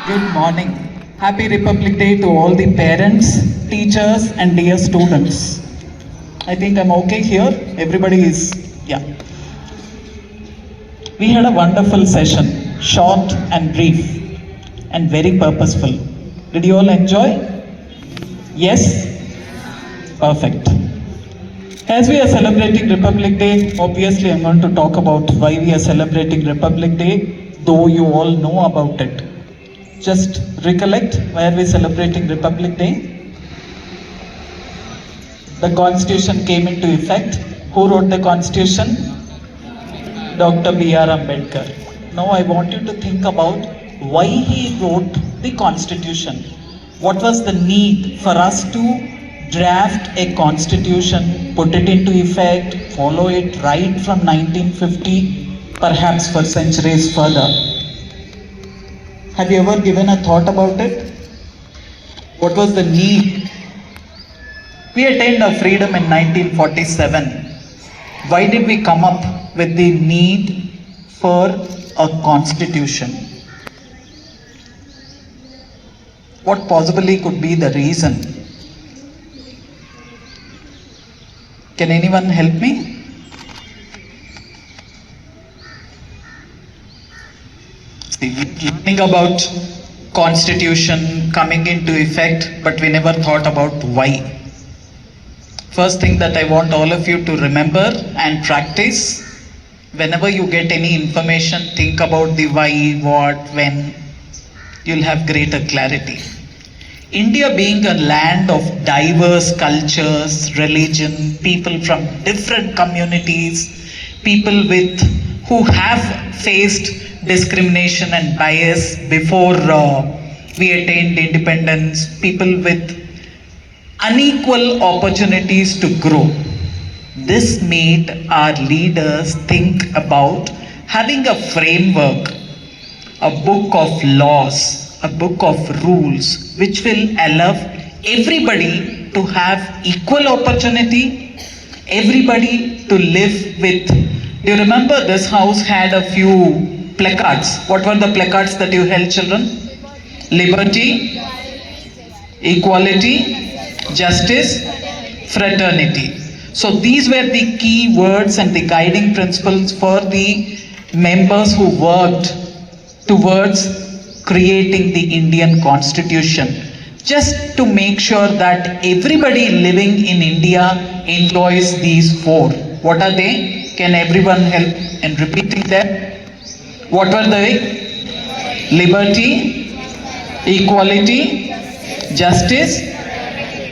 Good morning. Happy Republic Day to all the parents, teachers, and dear students. I think I'm okay here. Everybody is, yeah. We had a wonderful session, short and brief, and very purposeful. Did you all enjoy? Yes? Perfect. As we are celebrating Republic Day, obviously I'm going to talk about why we are celebrating Republic Day, though you all know about it. Just recollect why are we celebrating Republic Day? The Constitution came into effect. Who wrote the Constitution? Dr. B.R. Ambedkar. Now I want you to think about why he wrote the Constitution. What was the need for us to draft a Constitution, put it into effect, follow it right from 1950, perhaps for centuries further? Have you ever given a thought about it? What was the need? We attained our freedom in 1947. Why did we come up with the need for a constitution? What possibly could be the reason? Can anyone help me? See, learning about constitution coming into effect, but we never thought about why. First thing that I want all of you to remember and practice, whenever you get any information, think about the why, what, when, you'll have greater clarity. India being a land of diverse cultures, religion, people from different communities, people who have faced discrimination and bias before we attained independence, people with unequal opportunities to grow. This made our leaders think about having a framework, a book of laws, a book of rules, which will allow everybody to have equal opportunity, everybody to live with. Do you remember this house had a few placards? What were the placards that you held, children? Liberty, equality, justice, fraternity. So these were the key words and the guiding principles for the members who worked towards creating the Indian Constitution, just to make sure that everybody living in India enjoys these four. What are they? Can everyone help in repeating them? What were they? Liberty, equality, justice.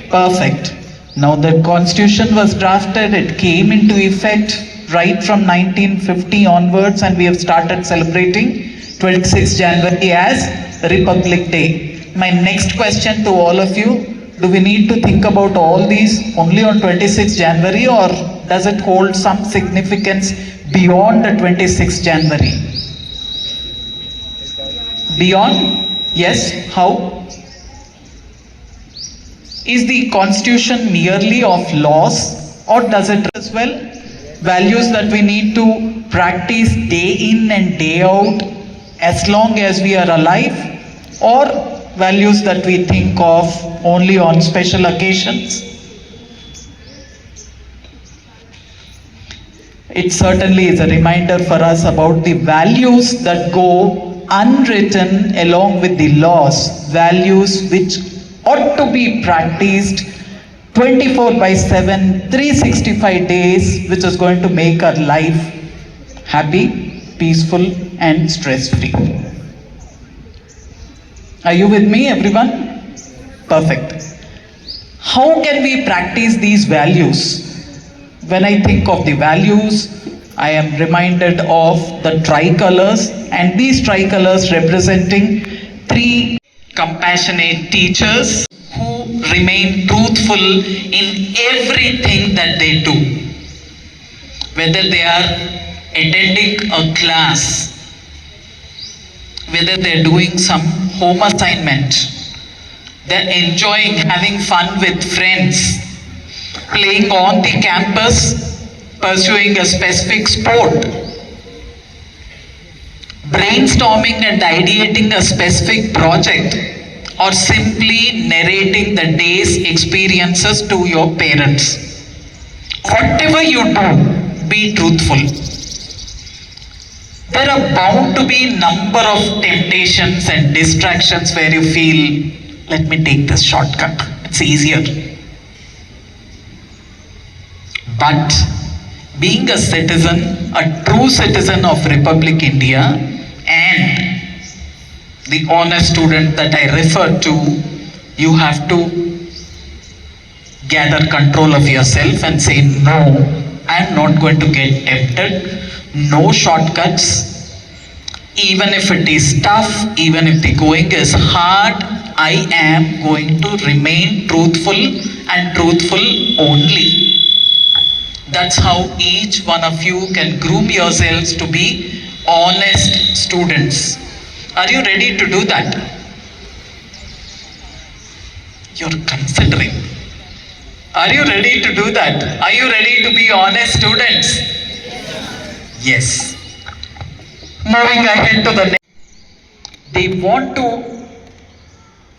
Perfect. Now the Constitution was drafted, it came into effect right from 1950 onwards, and we have started celebrating 26 January as Republic Day. My next question to all of you, do we need to think about all these only on 26 January, or does it hold some significance beyond the 26 January? Beyond? Yes. How? Is the Constitution merely of laws, or does it as well values that we need to practice day in and day out as long as we are alive, or values that we think of only on special occasions? It certainly is a reminder for us about the values that go unwritten along with the laws, values which ought to be practiced 24/7, 365 days, which is going to make our life happy, peaceful, and stress-free. Are you with me, everyone? Perfect. How can we practice these values? When I think of the values, I am reminded of the tricolors, and these tricolors representing three compassionate teachers who remain truthful in everything that they do. Whether they are attending a class, whether they're doing some home assignment, they're enjoying having fun with friends, playing on the campus, pursuing a specific sport, brainstorming and ideating a specific project, or simply narrating the day's experiences to your parents. Whatever you do, be truthful. There are bound to be number of temptations and distractions where you feel, let me take this shortcut, it's easier. But being a citizen, a true citizen of Republic India, and the honest student that I refer to, you have to gather control of yourself and say, no, I am not going to get tempted. No shortcuts. Even if it is tough, even if the going is hard, I am going to remain truthful and truthful only. That's how each one of you can groom yourselves to be honest students. Are you ready to do that? You're considering. Are you ready to do that? Are you ready to be honest students? Yes. Moving ahead to the next. They want to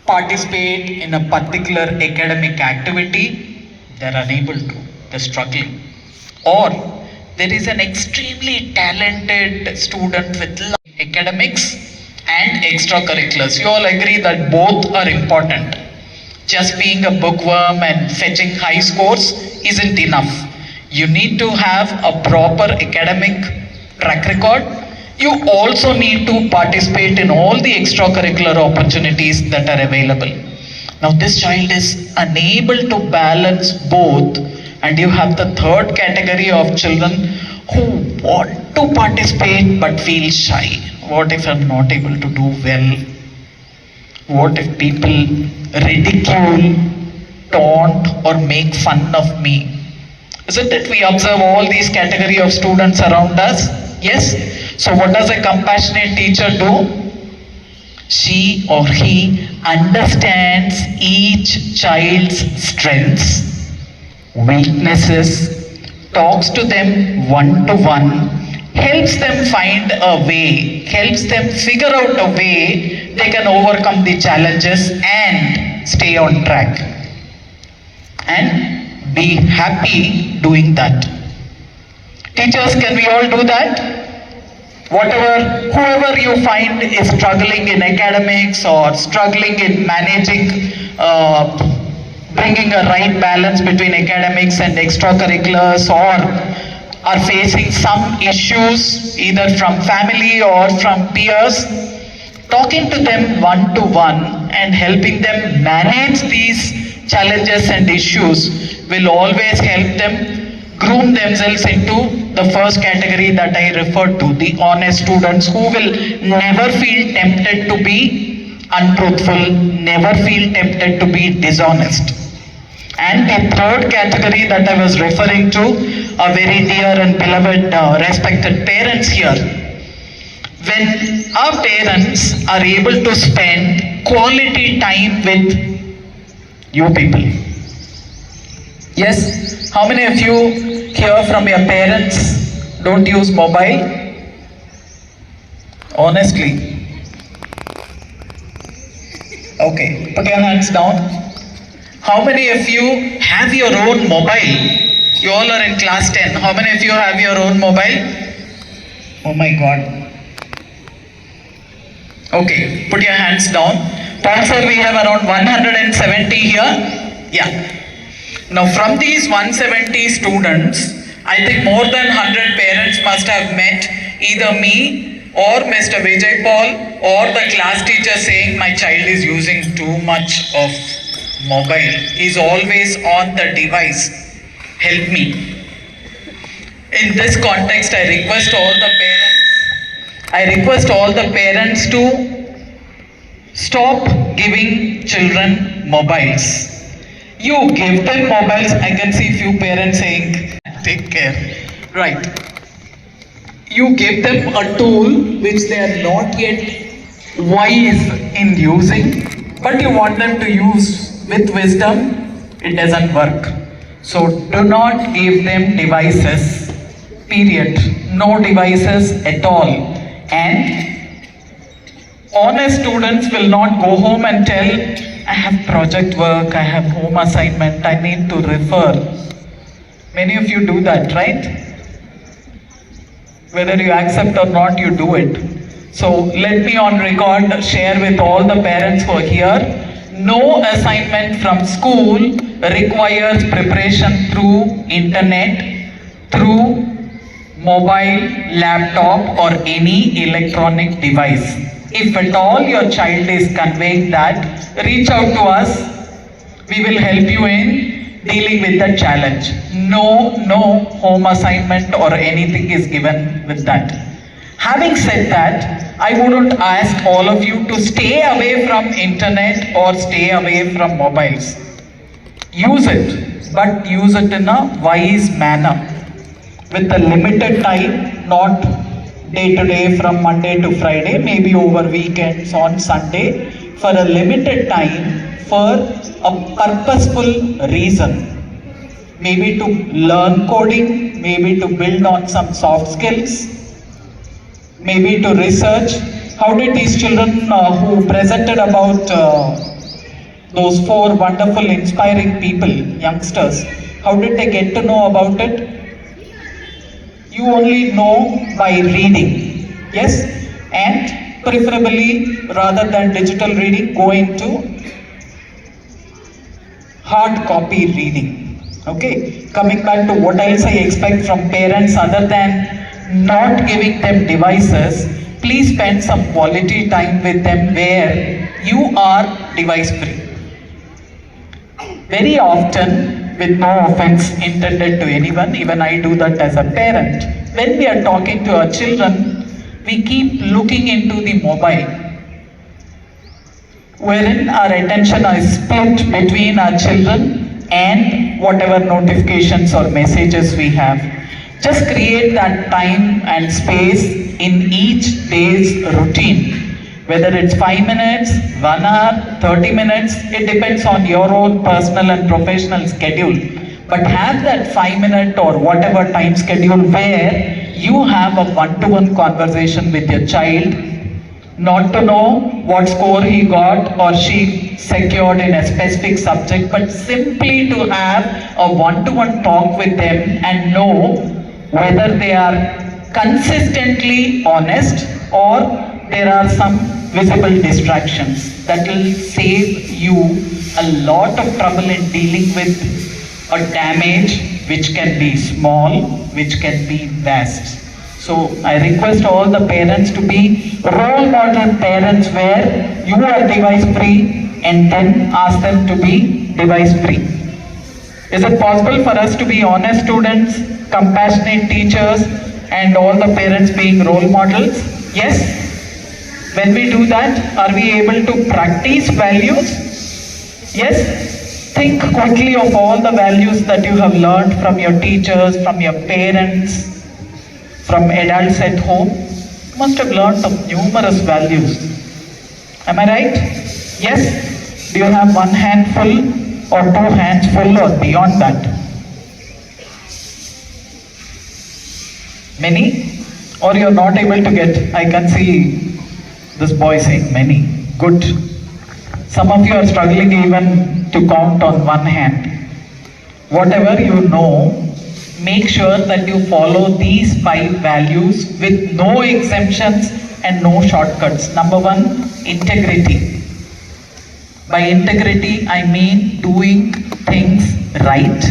participate in a particular academic activity, they're unable to, they're struggling. Or there is an extremely talented student with academics and extracurriculars. You all agree that both are important. Just being a bookworm and fetching high scores isn't enough. You need to have a proper academic track record. You also need to participate in all the extracurricular opportunities that are available. Now this child is unable to balance both, and you have the third category of children who want to participate but feel shy. What if I'm not able to do well? What if people ridicule, taunt, or make fun of me? Isn't it? We observe all these category of students around us. Yes? So what does a compassionate teacher do? She or he understands each child's strengths, weaknesses, talks to them one-to-one, helps them find a way, helps them figure out a way they can overcome the challenges and stay on track. And be happy doing that. Teachers, can we all do that? Whoever you find is struggling in academics or struggling in managing, bringing a right balance between academics and extracurriculars, or are facing some issues either from family or from peers, talking to them one-to-one and helping them manage these challenges and issues will always help them groom themselves into the first category that I referred to, the honest students who will never feel tempted to be untruthful, never feel tempted to be dishonest. And the third category that I was referring to, a very dear and beloved, respected parents here. When our parents are able to spend quality time with you people. Yes? How many of you hear from your parents don't use mobile? Honestly. Okay, put your hands down. How many of you have your own mobile? You all are in class 10. How many of you have your own mobile? Oh my God. Okay, put your hands down. Paul sir, we have around 170 here. Yeah. Now from these 170 students, I think more than 100 parents must have met either me or Mr. Vijay Paul or the class teacher saying my child is using too much of mobile. He's always on the device. Help me. In this context, I request all the parents to stop giving children mobiles. You give them mobiles. I can see few parents saying, take care. Right. You give them a tool which they are not yet wise in using, but you want them to use with wisdom. It doesn't work. So do not give them devices. Period. No devices at all. And Honest students will not go home and tell, I have project work, I have home assignment, I need to refer. Many of you do that, right? Whether you accept or not, you do it. So let me on record share with all the parents who are here, no assignment from school requires preparation through internet, through mobile, laptop or any electronic device. If at all your child is conveying that, reach out to us. We will help you in dealing with the challenge. No home assignment or anything is given with that. Having said that, I wouldn't ask all of you to stay away from internet or stay away from mobiles. Use it, but use it in a wise manner with a limited time, not day to day from Monday to Friday, maybe over weekends on Sunday, for a limited time for a purposeful reason. Maybe to learn coding, maybe to build on some soft skills, maybe to research. How did these children who presented about those 4 wonderful inspiring people, youngsters, how did they get to know about it? You only know by reading, yes, and preferably rather than digital reading, go into hard copy reading. Okay, coming back to what else I expect from parents other than not giving them devices, please spend some quality time with them where you are device free. Very often, with no offense intended to anyone, even I do that as a parent, when we are talking to our children, we keep looking into the mobile, wherein our attention is split between our children and whatever notifications or messages we have. Just create that time and space in each day's routine. Whether it's 5 minutes, 1 hour, 30 minutes, it depends on your own personal and professional schedule. But have that 5-minute or whatever time schedule where you have a one-to-one conversation with your child, not to know what score he got or she secured in a specific subject, but simply to have a one-to-one talk with them and know whether they are consistently honest or there are some visible distractions. That will save you a lot of trouble in dealing with a damage which can be small, which can be vast. So I request all the parents to be role model parents where you are device free and then ask them to be device free. Is it possible for us to be honest students, compassionate teachers, and all the parents being role models? Yes. When we do that, are we able to practice values? Yes. Think quickly of all the values that you have learned from your teachers, from your parents, from adults at home. You must have learned some numerous values. Am I right? Yes? Do you have one hand full or 2 hands full or beyond that? Many? Or you're not able to get? I can see this boy saying many. Good. Some of you are struggling even to count on one hand. Whatever you know, make sure that you follow these 5 values with no exemptions and no shortcuts. Number 1, integrity. By integrity, I mean doing things right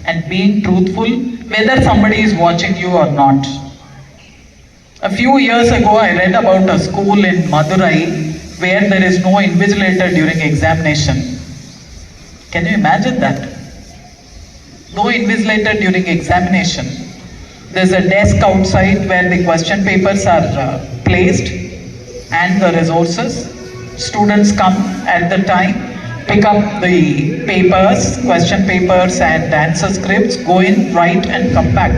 and being truthful, whether somebody is watching you or not. A few years ago, I read about a school in Madurai where there is no invigilator during examination. Can you imagine that? No invigilator during examination. There's a desk outside where the question papers are placed and the resources. Students come at the time, pick up the papers, question papers and answer scripts, go in, write and come back.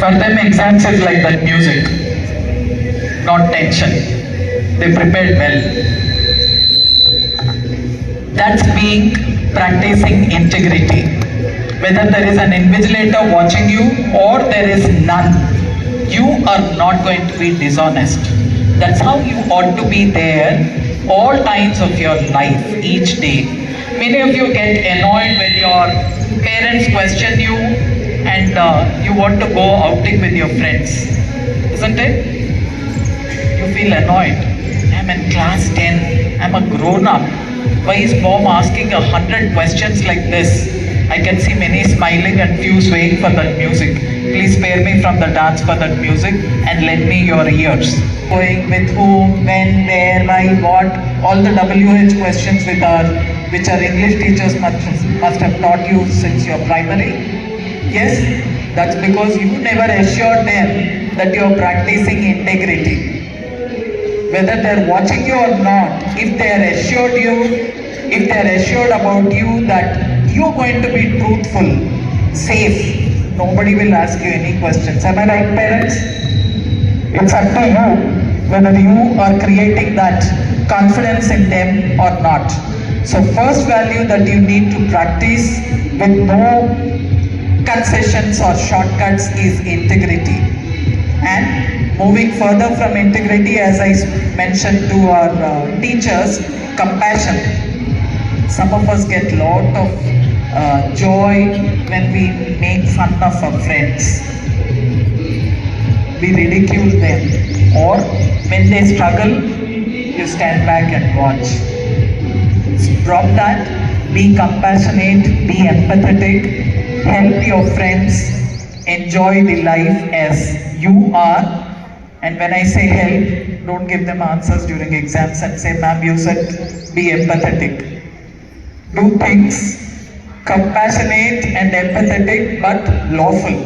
For them, exams is like that music, not tension. They prepared well. That's being practicing integrity. Whether there is an invigilator watching you or there is none, you are not going to be dishonest. That's how you ought to be there all times of your life, each day. Many of you get annoyed when your parents question you and you want to go outing with your friends, isn't it? You feel annoyed. I'm in class 10, I'm a grown up. Why is mom asking 100 questions like this? I can see many smiling and few swaying for that music. Please spare me from the dance for that music and lend me your ears. Going with whom, when, where, why, what, all the WH questions which our English teachers must have taught you since your primary. Yes, that's because you never assured them that you are practicing integrity. Whether they're watching you or not, if they are assured about you that you're going to be truthful, safe, nobody will ask you any questions. Am I right, parents? It's up to you whether you are creating that confidence in them or not. So first value that you need to practice with no concessions or shortcuts is integrity. And moving further from integrity, as I mentioned to our teachers, compassion. Some of us get a lot of joy when we make fun of our friends. We ridicule them. Or when they struggle, you stand back and watch. Drop that, be compassionate, be empathetic, help your friends, enjoy the life as you are. And when I say help, don't give them answers during exams and say, ma'am, you said be empathetic. Do things compassionate and empathetic but lawful.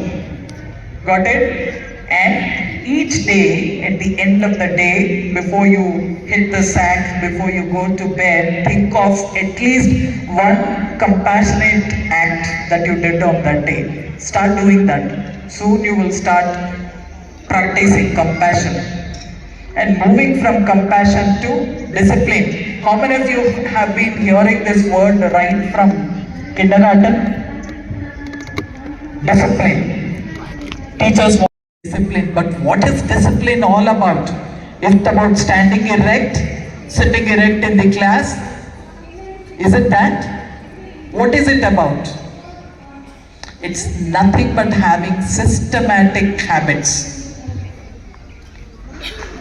Got it? And each day, at the end of the day, before you hit the sack, before you go to bed, think of at least one compassionate act that you did on that day. Start doing that. Soon you will start practicing compassion. And moving from compassion to discipline. How many of you have been hearing this word right from kindergarten? Discipline. Teachers want discipline, but what is discipline all about? Is it about standing erect, sitting erect in the class? Is it that? What is it about? It's nothing but having systematic habits.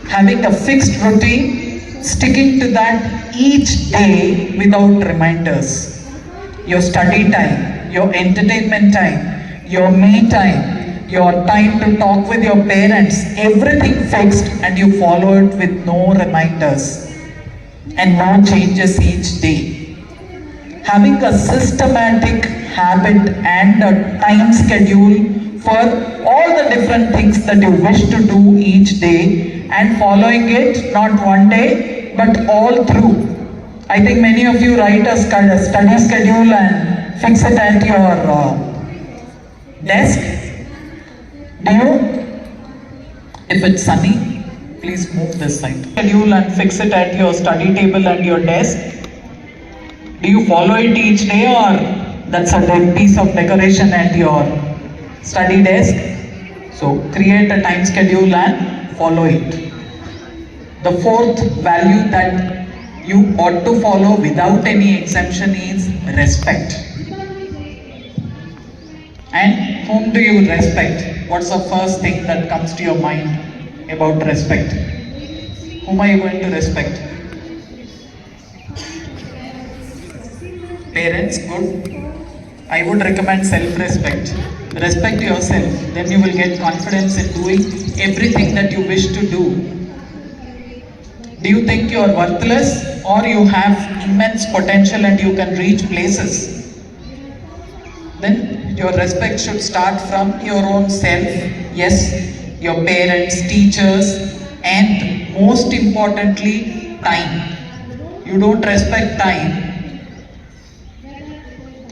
Having a fixed routine, sticking to that each day without reminders. Your study time, your entertainment time, your me time, your time to talk with your parents, everything fixed, and you follow it with no reminders and no changes each day. Having a systematic habit and a time schedule for all the different things that you wish to do each day and following it not one day but all through. I think many of you write a study schedule and fix it at your desk. Do you? If it's sunny, please move this side. Schedule and fix it at your study table and your desk. Do you follow it each day, or that's a dead piece of decoration at your study desk? So create a time schedule and follow it. The fourth value that you ought to follow without any exemption is respect. And whom do you respect? What's the first thing that comes to your mind about respect? Whom are you going to respect? Parents, good. I would recommend self-respect. Respect yourself, then you will get confidence in doing everything that you wish to do. Do you think you are worthless, or you have immense potential and you can reach places? Then your respect should start from your own self. Yes, your parents, teachers, and most importantly, time. You don't respect time.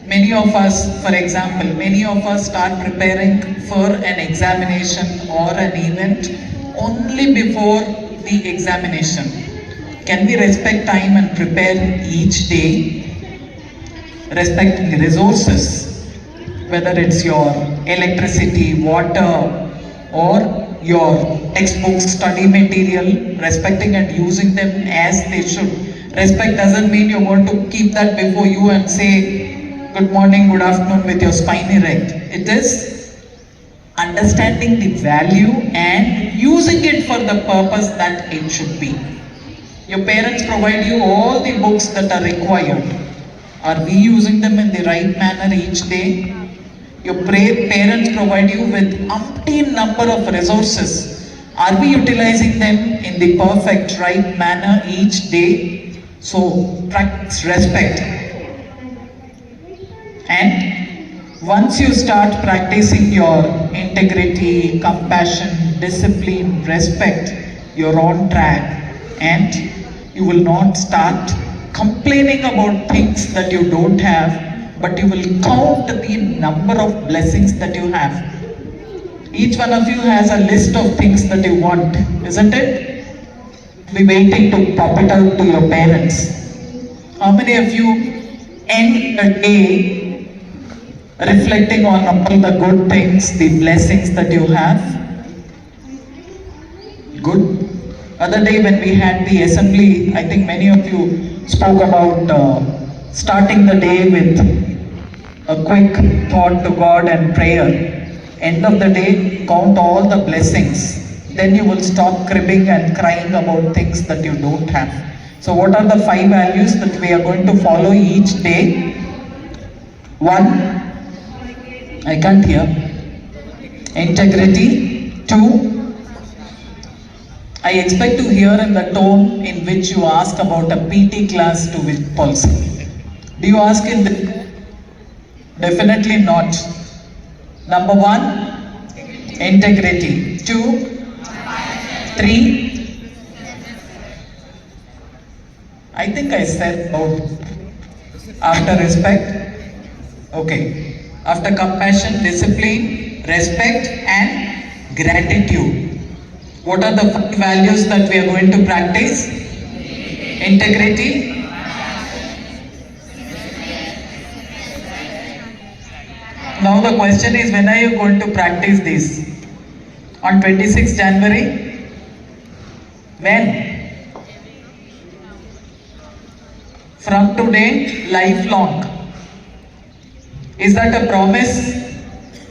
Many of us, for example, many of us start preparing for an examination or an event only before the examination. Can we respect time and prepare each day? Respecting resources, whether it's your electricity, water, or your textbooks, study material, respecting and using them as they should. Respect doesn't mean you're going to keep that before you and say good morning, good afternoon with your spine erect. It is understanding the value and using it for the purpose that it should be. Your parents provide you all the books that are required. Are we using them in the right manner each day? Your parents provide you with umpteen number of resources. Are we utilizing them in the perfect right manner each day? So practice respect. And once you start practicing your integrity, compassion, discipline, respect, you're on track, and you will not start complaining about things that you don't have, but you will count the number of blessings that you have. Each one of you has a list of things that you want, isn't it? Be waiting to pop it out to your parents. How many of you end the day reflecting on all the good things, the blessings that you have? Good. Other day when we had the assembly, I think many of you spoke about starting the day with a quick thought to God and prayer. End of the day, count all the blessings. Then you will stop cribbing and crying about things that you don't have. So what are the 5 values that we are going to follow each day? 1, I can't hear. Integrity. 2, I expect to hear in the tone in which you ask about a PT class to with Paulson. Do you ask in the... Definitely not. Number 1, integrity. 2, 3, I think I said both. After respect, okay. After compassion, discipline, respect and gratitude. What are the 5 values that we are going to practice? Integrity. Now the question is, when are you going to practice this? On 26 January? When? From today, lifelong. Is that a promise?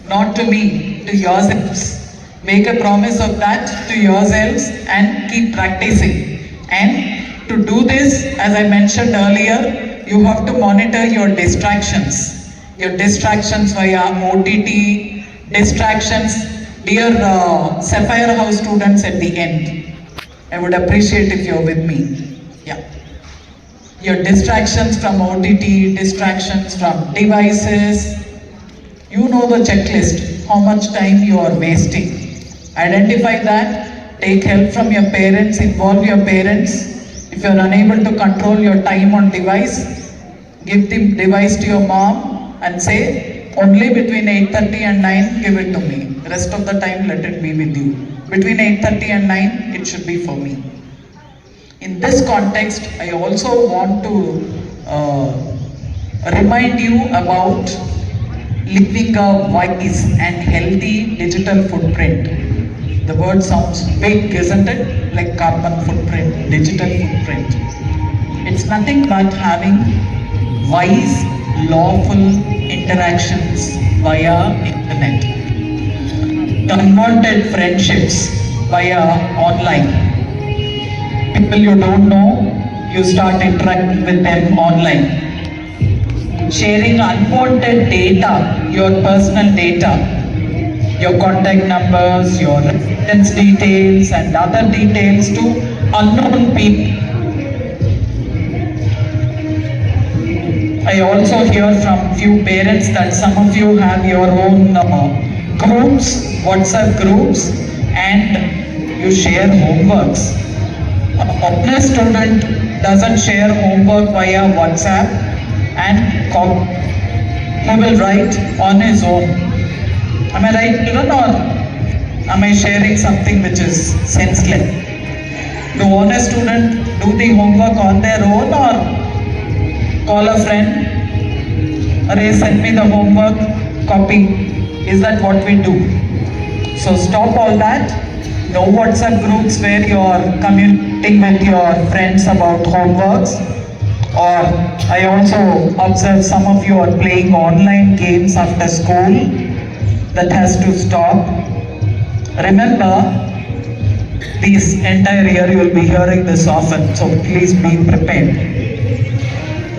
Not to me, to yourselves. Make a promise of that to yourselves and keep practicing. And to do this, as I mentioned earlier, you have to monitor your distractions. Your distractions via OTT, distractions. Dear Sapphire House students at the end, I would appreciate if you're with me. Yeah. Your distractions from OTT, distractions from devices. You know the checklist, how much time you are wasting. Identify that, take help from your parents, involve your parents. If you are unable to control your time on device, give the device to your mom and say, only between 8:30 and 9, give it to me. Rest of the time, let it be with you. Between 8:30 and 9, it should be for me. In this context, I also want to remind you about leaving a wise and healthy digital footprint. The word sounds big, isn't it? Like carbon footprint, digital footprint. It's nothing but having wise, lawful interactions via internet. Unwanted friendships via online. People you don't know, you start interacting with them online. Sharing unwanted data, your personal data, your contact numbers, your residence details and other details to unknown people. I also hear from few parents that some of you have your own groups, WhatsApp groups, and you share homeworks. A honest student doesn't share homework via WhatsApp and he will write on his own. Am I right, children, or am I sharing something which is senseless? Do honest students do the homework on their own or call a friend? Array, send me the homework, copy. Is that what we do? So stop all that No WhatsApp groups where you are communicating with your friends about homeworks. Or I also observe some of you are playing online games after school. That has to stop. Remember, this entire year you will be hearing this often, so please be prepared.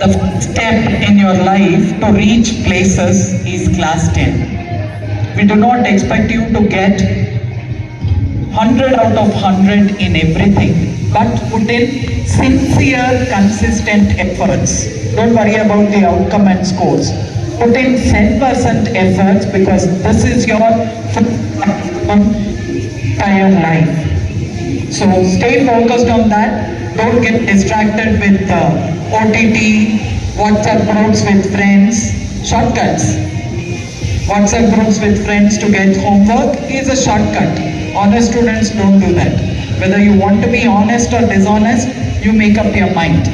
The first step in your life to reach places is class 10. We do not expect you to get 100 out of 100 in everything, but put in sincere, consistent efforts. Don't worry about the outcome and scores. Put in 10% efforts because this is your entire life. So stay focused on that. Don't get distracted with OTT, WhatsApp groups with friends, shortcuts. WhatsApp groups with friends to get homework is a shortcut. Honest students don't do that. Whether you want to be honest or dishonest, you make up your mind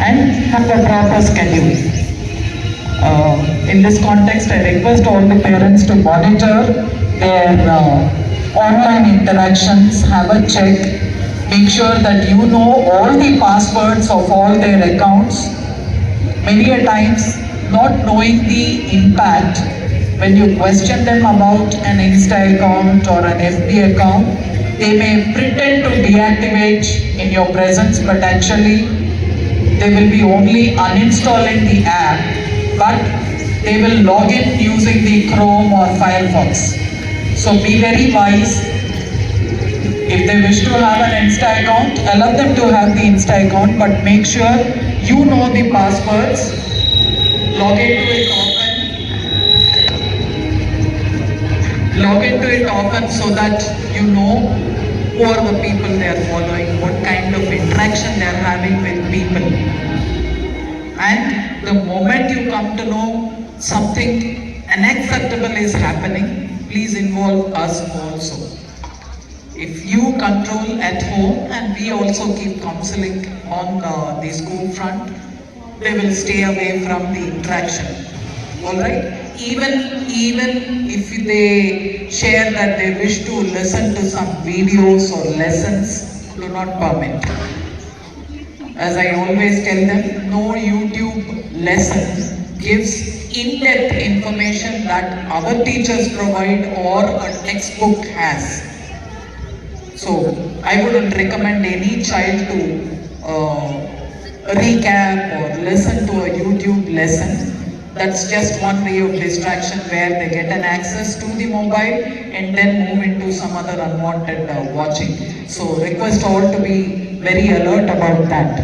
and have a proper schedule. In this context, I request all the parents to monitor their online interactions, have a check, make sure that you know all the passwords of all their accounts. Many a times, not knowing the impact, when you question them about an Insta account or an FB account, they may pretend to deactivate in your presence, but actually they will be only uninstalling the app, but they will log in using the Chrome or Firefox. So be very wise. If they wish to have an Insta account, allow them to have the Insta account, but make sure you know the passwords, log into it often so that you know who are the people they are following, what kind of interaction they are having with people. And the moment you come to know something unacceptable is happening, please involve us also. If you control at home and we also keep counseling on the school front, they will stay away from the interaction. Alright? Even if they share that they wish to listen to some videos or lessons, do not permit. As I always tell them, no YouTube lesson gives in-depth information that our teachers provide or a textbook has. So I wouldn't recommend any child to recap or listen to a YouTube lesson. That's just one way of distraction where they get an access to the mobile and then move into some other unwanted watching. So request all to be very alert about that.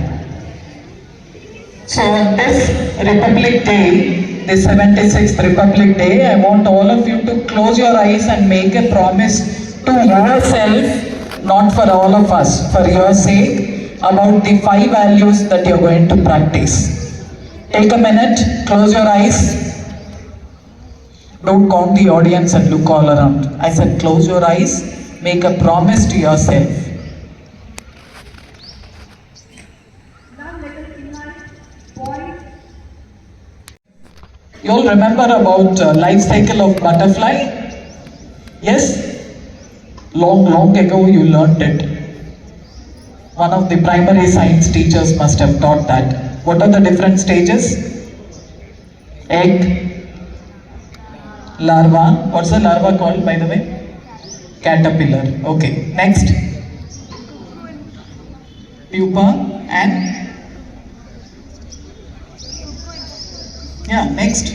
So on this Republic Day, the 76th Republic Day, I want all of you to close your eyes and make a promise to yourself, not for all of us, for your sake, about the 5 values that you're going to practice. Take a minute, close your eyes. Don't count the audience and look all around. I said close your eyes, make a promise to yourself. You all remember about life cycle of butterfly? Yes? Long ago you learned it. One of the primary science teachers must have taught that. What are the different stages? Egg, larva. What's the larva called, by the way? Caterpillar. Okay. Next. Pupa and next.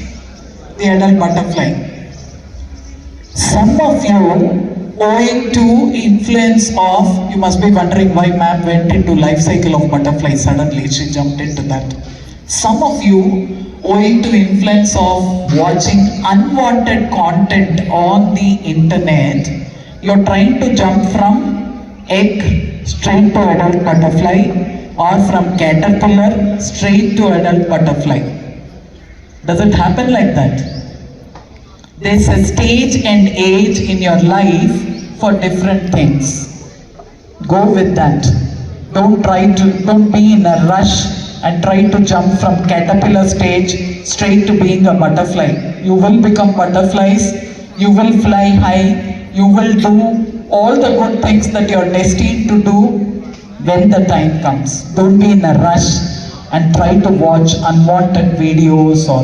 The adult butterfly. Some of you, owing to influence of, you must be wondering why ma'am went into life cycle of butterfly suddenly, she jumped into that. Some of you, owing to influence of watching unwanted content on the internet, you're trying to jump from egg straight to adult butterfly or from caterpillar straight to adult butterfly. Does it happen like that? There's a stage and age in your life for different things. Go with that. Don't be in a rush and try to jump from caterpillar stage straight to being a butterfly. You will become butterflies, you will fly high, you will do all the good things that you're destined to do when the time comes. Don't be in a rush and try to watch unwanted videos or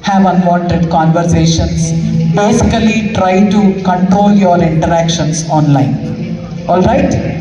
have unwanted conversations. Basically, try to control your interactions online. All right?